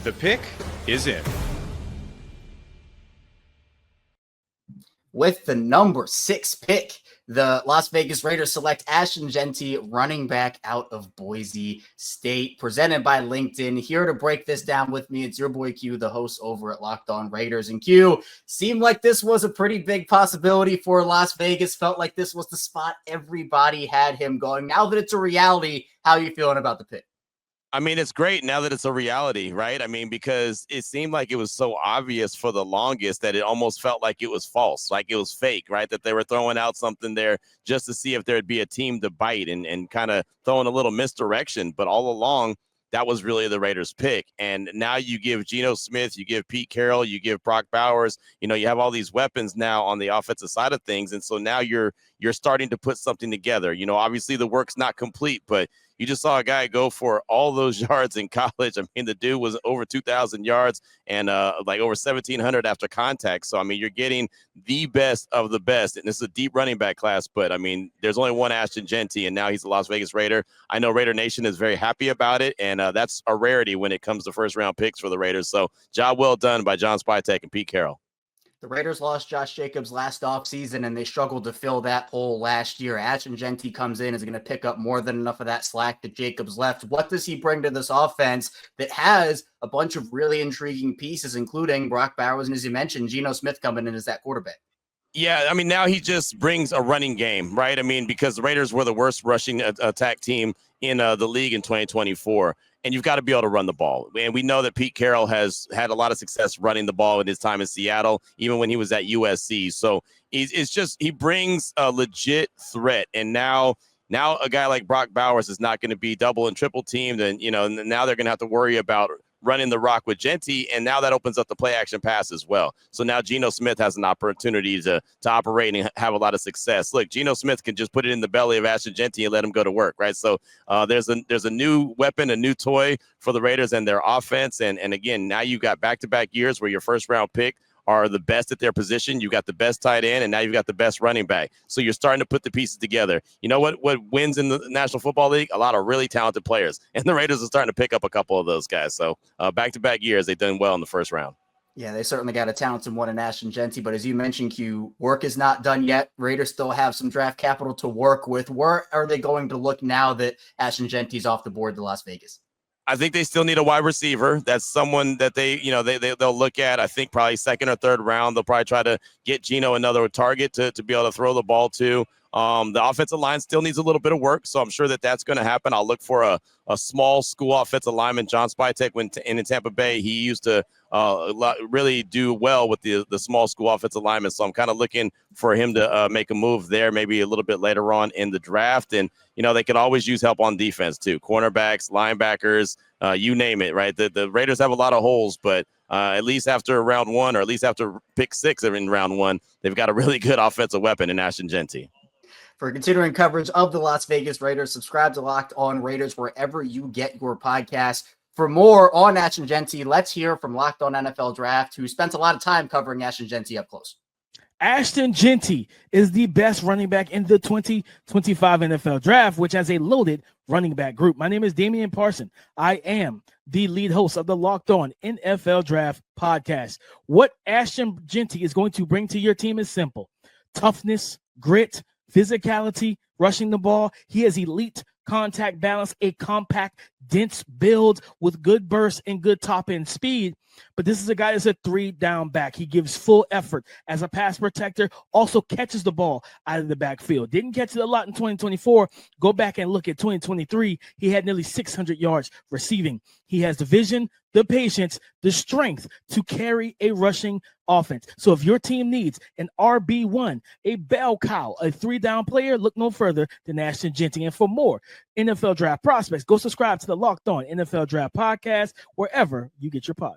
The pick is in. With the number 6 pick, the Las Vegas Raiders select Ashton Jeanty, running back out of Boise State, presented by LinkedIn. Here to break this down with me, it's your boy Q, the host over at Locked On Raiders. And Q, seemed like this was a pretty big possibility for Las Vegas. Felt like this was the spot everybody had him going. Now that it's a reality, how are you feeling about the pick? I mean, it's great now that it's a reality, right? I mean, because it seemed like it was so obvious for the longest that it almost felt like it was false, like it was fake, right? That they were throwing out something there just to see if there'd be a team to bite and kind of throwing a little misdirection. But all along, that was really the Raiders' pick. And now you give Geno Smith, you give Pete Carroll, you give Brock Bowers, you have all these weapons now on the offensive side of things. And so now you're starting to put something together. Obviously the work's not complete, but you just saw a guy go for all those yards in college. I mean, the dude was over 2,000 yards and like over 1,700 after contact. So, I mean, you're getting the best of the best. And this is a deep running back class. But, I mean, there's only one Ashton Jeanty, and now he's a Las Vegas Raider. I know Raider Nation is very happy about it, and that's a rarity when it comes to first-round picks for the Raiders. So, job well done by John Spytek and Pete Carroll. The Raiders lost Josh Jacobs last offseason, and they struggled to fill that hole last year. Ashton Jeanty comes in, is going to pick up more than enough of that slack that Jacobs left. What does he bring to this offense that has a bunch of really intriguing pieces, including Brock Bowers and, as you mentioned, Geno Smith coming in as that quarterback? Yeah, I mean, now he just brings a running game, right? I mean, because the Raiders were the worst rushing attack team in the league in 2024. And you've got to be able to run the ball. And we know that Pete Carroll has had a lot of success running the ball in his time in Seattle, even when he was at USC. So he brings a legit threat. And now a guy like Brock Bowers is not going to be double and triple teamed. And, now they're going to have to worry about running the rock with Jeanty, and now that opens up the play action pass as well. So now Geno Smith has an opportunity to operate and have a lot of success. Look, Geno Smith can just put it in the belly of Ashton Jeanty and let him go to work, right? So there's a new weapon, a new toy for the Raiders and their offense. And again, now you've got back-to-back years where your first-round pick are the best at their position. You got the best tight end, and now you've got the best running back. So you're starting to put the pieces together. You know what wins in the National Football League? A lot of really talented players, and the Raiders are starting to pick up a couple of those guys. So back-to-back years, they've done well in the first round. Yeah, they certainly got a talented one in Ashton Jeanty, but as you mentioned, Q, work is not done yet. Raiders still have some draft capital to work with. Where are they going to look now that Ashton Jeanty's off the board to Las Vegas? I think they still need a wide receiver. That's someone that they'll look at. I think probably second or third round. They'll probably try to get Geno another target to be able to throw the ball to. The offensive line still needs a little bit of work, so I'm sure that's going to happen. I'll look for a small school offensive lineman. John Spytek, when in Tampa Bay, he used to really do well with the small school offensive lineman. So I'm kind of looking for him to make a move there, maybe a little bit later on in the draft. And they could always use help on defense too, cornerbacks, linebackers, you name it. Right, the Raiders have a lot of holes, but at least after round one, or at least after pick 6 in round one, they've got a really good offensive weapon in Ashton Jeanty. For continuing coverage of the Las Vegas Raiders, subscribe to Locked On Raiders wherever you get your podcasts. For more on Ashton Jeanty, let's hear from Locked On NFL Draft, who spent a lot of time covering Ashton Jeanty up close. Ashton Jeanty is the best running back in the 2025 NFL Draft, which has a loaded running back group. My name is Damian Parson. I am the lead host of the Locked On NFL Draft podcast. What Ashton Jeanty is going to bring to your team is simple: toughness, grit, physicality, rushing the ball. He has elite contact balance, a compact, dense build with good burst and good top-end speed. But this is a guy that's a 3-down back. He gives full effort as a pass protector, also catches the ball out of the backfield. Didn't catch it a lot in 2024. Go back and look at 2023. He had nearly 600 yards receiving. He has the vision, the patience, the strength to carry a rushing offense. So if your team needs an RB1, a bell cow, a 3-down player, look no further than Ashton Jeanty. And for more NFL Draft prospects, go subscribe to the Locked On NFL Draft podcast wherever you get your podcast.